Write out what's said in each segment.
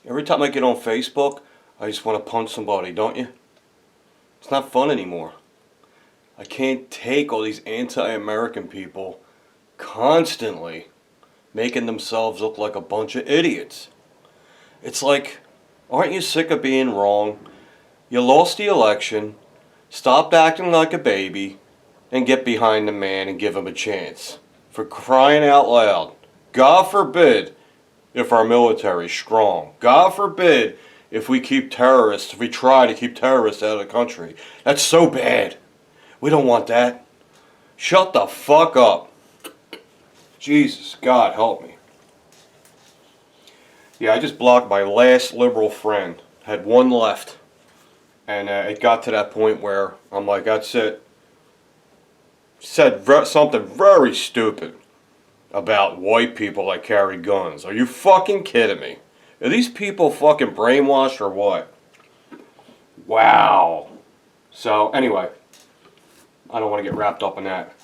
Every time I get on Facebook, I just want to punch somebody, don't you? It's not fun anymore. I can't take all these anti-American people constantly making themselves look like a bunch of idiots. It's like, aren't you sick of being wrong? You lost the election, stop acting like a baby, and get behind the man and give him a chance. For crying out loud. God forbid if our military is strong. God forbid if we try to keep terrorists out of the country. That's so bad. We don't want that. Shut the fuck up. Jesus, God help me. Yeah, I just blocked my last liberal friend. Had one left. And it got to that point where I'm like, that's it. Said something very stupid about white people that carry guns. Are you fucking kidding me? Are these people fucking brainwashed or what? Wow. So anyway, I don't want to get wrapped up in that.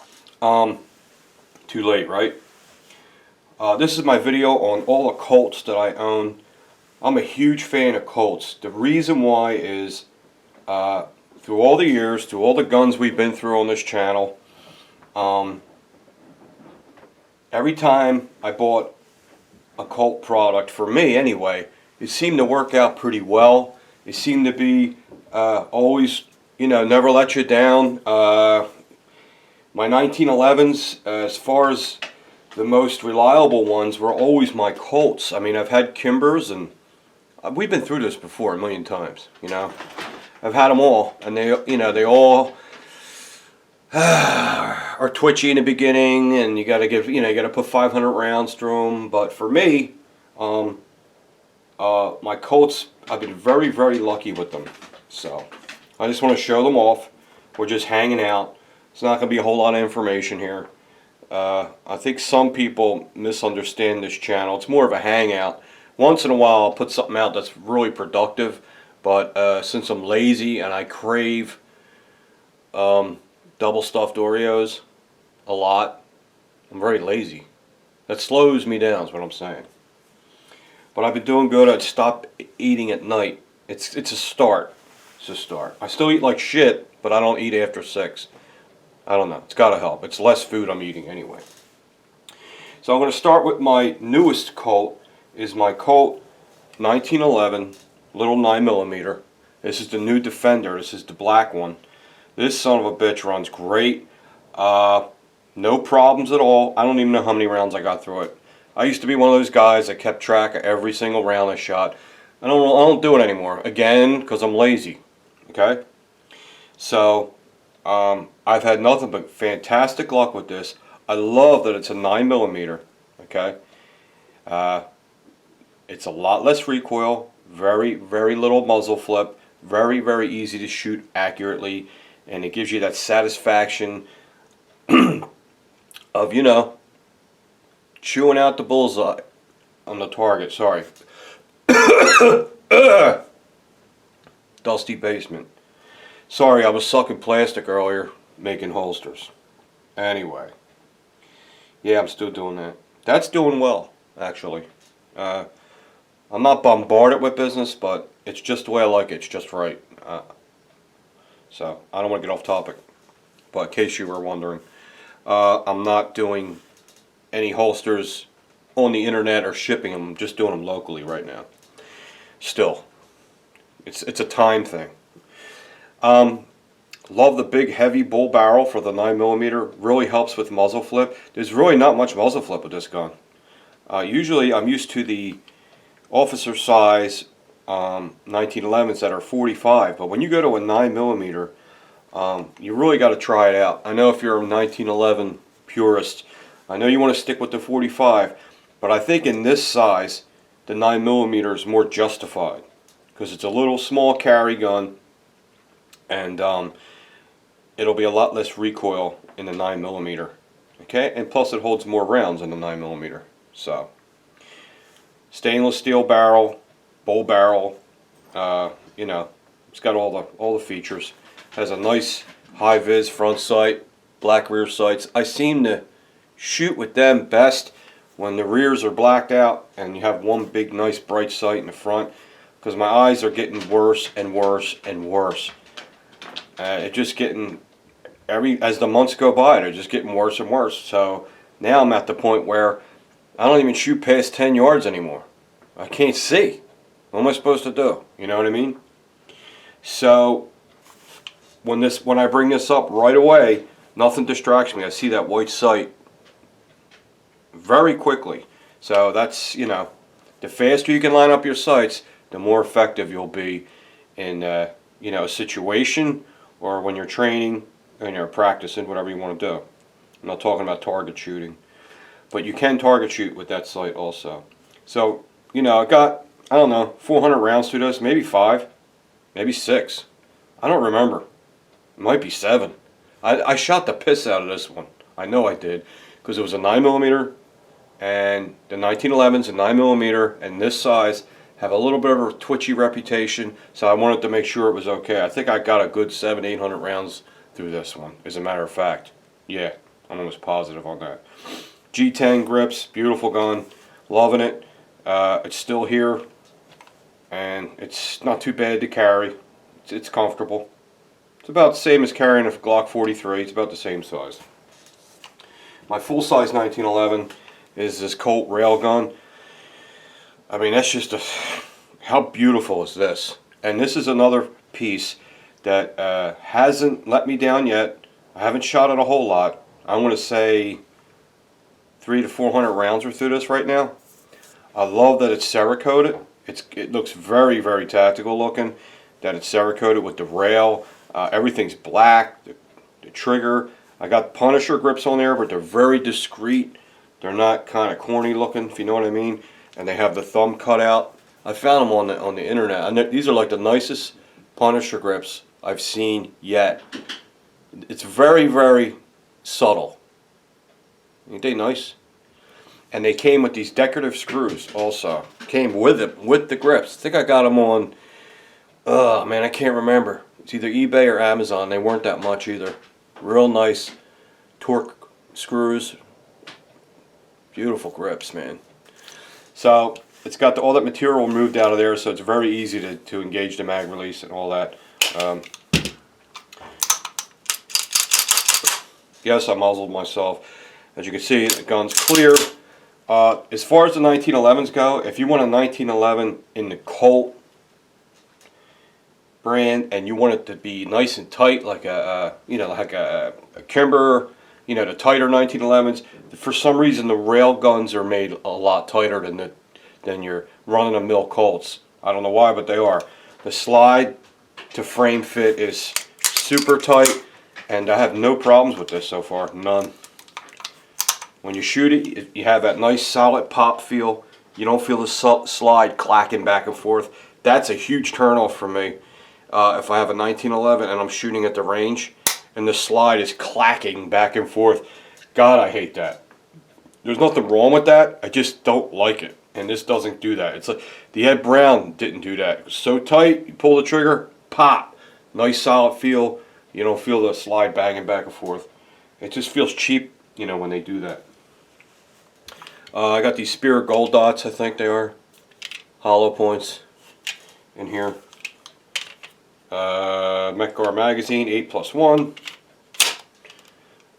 Too late, right? This is my video on all the Colts that I own. I'm a huge fan of Colts. The reason why is through all the years, through all the guns we've been through on this channel, every time I bought a Colt product, for me anyway, it seemed to work out pretty well. It seemed to be always, never let you down. My 1911s, as far as the most reliable ones, were always my Colts. I mean, I've had Kimbers, and we've been through this before a million times, I've had them all, and they all are twitchy in the beginning, and you got to put 500 rounds through them. But for me, my Colts, I've been very, very lucky with them. So I just want to show them off. We're just hanging out. It's not going to be a whole lot of information here. I think some people misunderstand this channel. It's more of a hangout. Once in a while, I'll put something out that's really productive. But since I'm lazy and I crave double stuffed Oreos a lot, I'm very lazy. That slows me down is what I'm saying. But I've been doing good. I'd stop eating at night. It's a start. It's a start. I still eat like shit, but I don't eat after 6. I don't know. It's got to help. It's less food I'm eating anyway. So I'm going to start with my newest Colt. Is my Colt 1911 little 9mm. This is the new Defender. This is the black one. This son of a bitch runs great. No problems at all. I don't even know how many rounds I got through it. I used to be one of those guys that kept track of every single round I shot. I don't do it anymore. Again, because I'm lazy. Okay? So, I've had nothing but fantastic luck with this. I love that it's a 9mm. Okay? It's a lot less recoil. Very, very little muzzle flip. Very, very easy to shoot accurately. And it gives you that satisfaction of, chewing out the bullseye on the target. Sorry. Dusty basement. Sorry, I was sucking plastic earlier, making holsters. Anyway. Yeah, I'm still doing that. That's doing well, actually. I'm not bombarded with business, but it's just the way I like it. It's just right. So, I don't want to get off topic. But in case you were wondering, I'm not doing any holsters on the internet or shipping them. I'm just doing them locally right now. Still. It's a time thing. Love the big heavy bull barrel for the 9mm. Really helps with muzzle flip. There's really not much muzzle flip with this gun. Usually I'm used to the officer size 1911s that are 45, but when you go to a 9mm, you really got to try it out. I know if you're a 1911 purist, I know you want to stick with the 45, but I think in this size, the 9mm is more justified because it's a little small carry gun, and it'll be a lot less recoil in the 9mm. Okay, and plus it holds more rounds in the 9mm. So, stainless steel barrel, bull barrel, it's got all the features. Has a nice high vis front sight, black rear sights. I seem to shoot with them best when the rears are blacked out and you have one big nice bright sight in the front, because my eyes are getting worse and worse and worse. It's just getting, as the months go by, they're just getting worse and worse. So now I'm at the point where I don't even shoot past 10 yards anymore. I can't see. What am I supposed to do? You know what I mean? So when I bring this up right away, nothing distracts me. I see that white sight very quickly. So that's, the faster you can line up your sights, the more effective you'll be in a situation, or when you're training and you're practicing, whatever you want to do. I'm not talking about target shooting, but you can target shoot with that sight also. So, I got, I don't know, 400 rounds through this, maybe 5, maybe 6. I don't remember. It might be 7. I shot the piss out of this one. I know I did, because it was a 9mm, and the 1911s, a 9mm, and this size have a little bit of a twitchy reputation, so I wanted to make sure it was okay. I think I got a good 700-800 rounds through this one, as a matter of fact. Yeah, I'm almost positive on that. G10 grips, beautiful gun, loving it. It's still here, and it's not too bad to carry. It's comfortable. It's about the same as carrying a Glock 43. It's about the same size. My full-size 1911 is this Colt railgun. I mean, that's just how beautiful is this? And this is another piece that hasn't let me down yet. I haven't shot it a whole lot. I want to say 300 to 400 rounds are through this right now. I love that it's Cerakoted. It looks very, very tactical looking. That it's Cerakoted with the rail. Everything's black. The trigger. I got Punisher grips on there, but they're very discreet. They're not kind of corny looking, if you know what I mean. And they have the thumb cut out. I found them on the internet. And these are like the nicest Punisher grips I've seen yet. It's very, very subtle. Ain't they nice? And they came with these decorative screws also. Came with it, with the grips. I think I got them on, oh man, I can't remember. It's either eBay or Amazon. They weren't that much either. Real nice torque screws. Beautiful grips, man. So it's got all that material removed out of there, so it's very easy to engage the mag release and all that. Yes, I muzzled myself. As you can see, the gun's clear. As far as the 1911s go, if you want a 1911 in the Colt brand and you want it to be nice and tight, like a Kimber, the tighter 1911s, for some reason the rail guns are made a lot tighter than your run-of-the-mill Colts. I don't know why, but they are. The slide to frame fit is super tight, and I have no problems with this so far, none. When you shoot it, you have that nice solid pop feel. You don't feel the slide clacking back and forth. That's a huge turnoff for me. If I have a 1911 and I'm shooting at the range and the slide is clacking back and forth, God, I hate that. There's nothing wrong with that. I just don't like it. And this doesn't do that. It's like the Ed Brown didn't do that. It was so tight, you pull the trigger, pop. Nice solid feel. You don't feel the slide banging back and forth. It just feels cheap, when they do that. I got these Spirit Gold Dots, I think they are. Hollow points in here. Mechgar magazine, 8+1.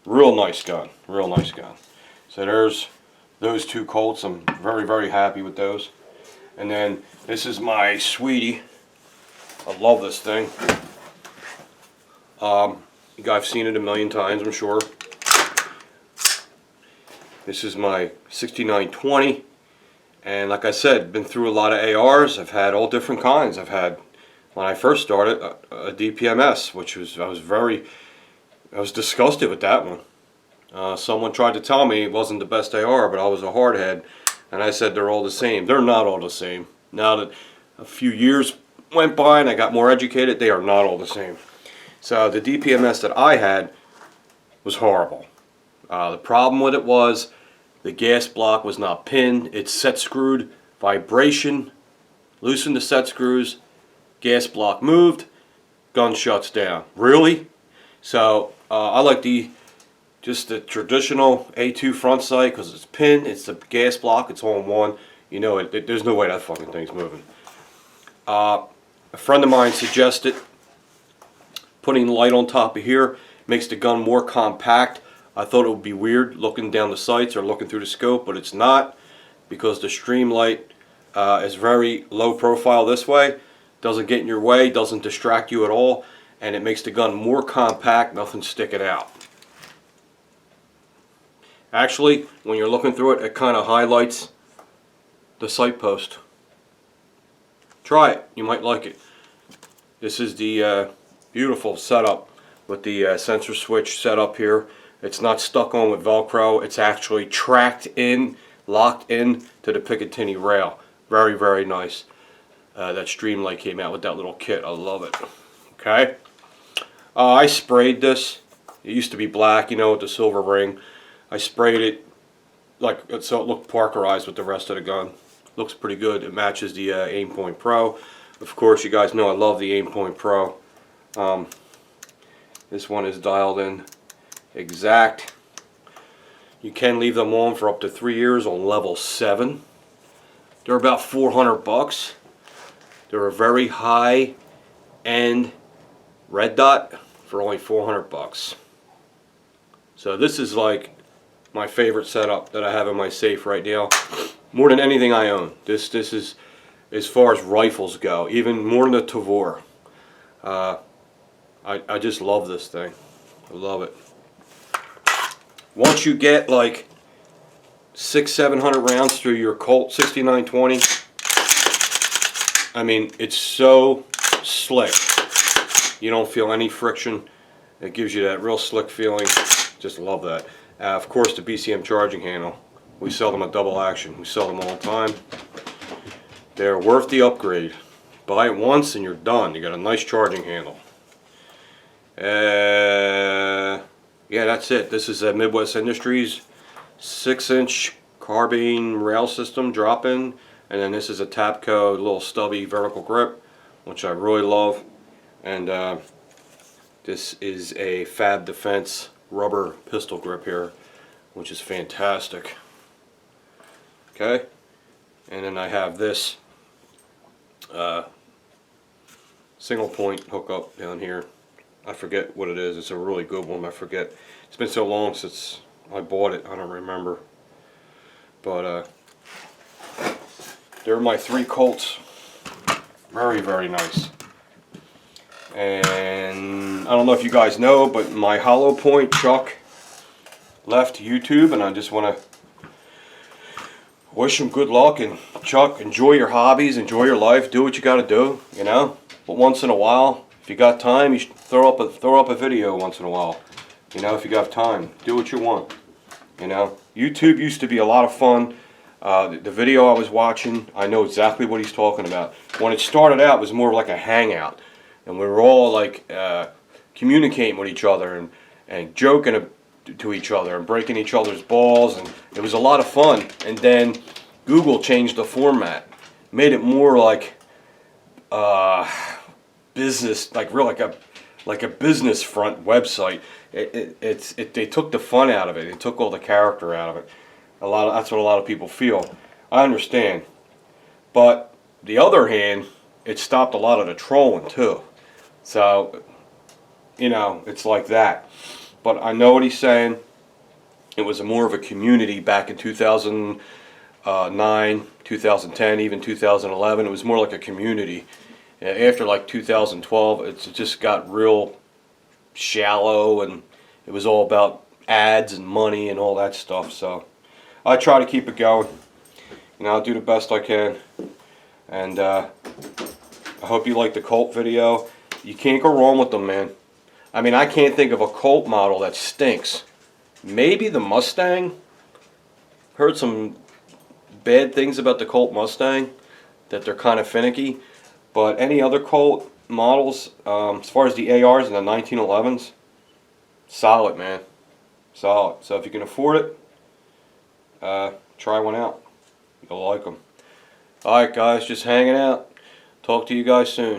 Real nice gun. Real nice gun. So there's those two Colts. I'm very, very happy with those. And then this is my sweetie. I love this thing. You guys have seen it a million times, I'm sure. This is my 6920, and like I said, been through a lot of ARs. I've had all different kinds. I've had, when I first started, a DPMS, which I was disgusted with that one. Someone tried to tell me it wasn't the best AR, but I was a hardhead, and I said they're all the same. They're not all the same. Now that a few years went by and I got more educated, they are not all the same. So the DPMS that I had was horrible. The problem with it was the gas block was not pinned. It's set screwed. Vibration loosened the set screws. Gas block moved. Gun shuts down. Really? So I like the Just the traditional A2 front sight, because it's pinned, it's the gas block, it's all in one. You know, there's no way that fucking thing's moving. A friend of mine suggested putting light on top of here makes the gun more compact. I thought it would be weird looking down the sights or looking through the scope, but it's not, because the stream light is very low profile this way. Doesn't get in your way, doesn't distract you at all, and it makes the gun more compact, nothing sticking out. Actually, when you're looking through it, it kind of highlights the sight post. Try it, you might like it. This is the beautiful setup with the sensor switch set up here. It's not stuck on with Velcro, it's actually tracked in, locked in to the Picatinny rail. Very, very nice. That Streamlight came out with that little kit. I love it. Okay. I sprayed this. It used to be black, you know, with the silver ring. I sprayed it like so it looked Parkerized with the rest of the gun. Looks pretty good. It matches the Aimpoint Pro. Of course, you guys know I love the Aimpoint Pro. This one is dialed in exact. You can leave them on for up to 3 years on level 7. They're about $400. They're a very high-end red dot for only $400. So this is like my favorite setup that I have in my safe right now, more than anything I own. This is, as far as rifles go, even more than the Tavor. I just love this thing. I love it. Once you get like 600-700 rounds through your Colt 6920, I mean, it's so slick. You don't feel any friction. It gives you that real slick feeling. Just love that. Of course, the BCM charging handle. We sell them a double action. We sell them all the time. They're worth the upgrade. Buy it once and you're done. You got a nice charging handle. Yeah, that's it. This is a Midwest Industries 6-inch carbine rail system drop-in, and then this is a Tapco little stubby vertical grip, which I really love. And this is a Fab Defense rubber pistol grip here, which is fantastic. Okay, and then I have this single point hookup down here. I forget what it is. It's a really good one. I forget. It's been so long since I bought it. I don't remember. But they're my 3 Colts. Very, very nice. And I don't know if you guys know, but my hollow point Chuck left YouTube, and I just want to wish him good luck. And Chuck, enjoy your hobbies, enjoy your life, do what you got to do, you know. But once in a while, if you got time, you should throw up a video once in a while. You know, if you got time, do what you want. You know, YouTube used to be a lot of fun. The video I was watching, I know exactly what he's talking about. When it started out, it was more like a hangout, and we were all like communicating with each other and joking to each other and breaking each other's balls, and it was a lot of fun. And then Google changed the format, made it more like business, like a business front website. They took the fun out of it. They took all the character out of it. That's what a lot of people feel. I understand, but the other hand, it stopped a lot of the trolling too. So, you know, it's like that. But I know what he's saying. It was more of a community back in 2009, 2010, even 2011. It was more like a community. After like 2012, it just got real shallow, and it was all about ads and money and all that stuff. So I try to keep it going. You know, I'll do the best I can. And I hope you like the Colt video. You can't go wrong with them, man. I mean, I can't think of a Colt model that stinks. Maybe the Mustang. Heard some bad things about the Colt Mustang, that they're kind of finicky. But any other Colt models, as far as the ARs and the 1911s, solid, man. Solid. So if you can afford it, try one out. You'll like them. Alright guys, just hanging out. Talk to you guys soon.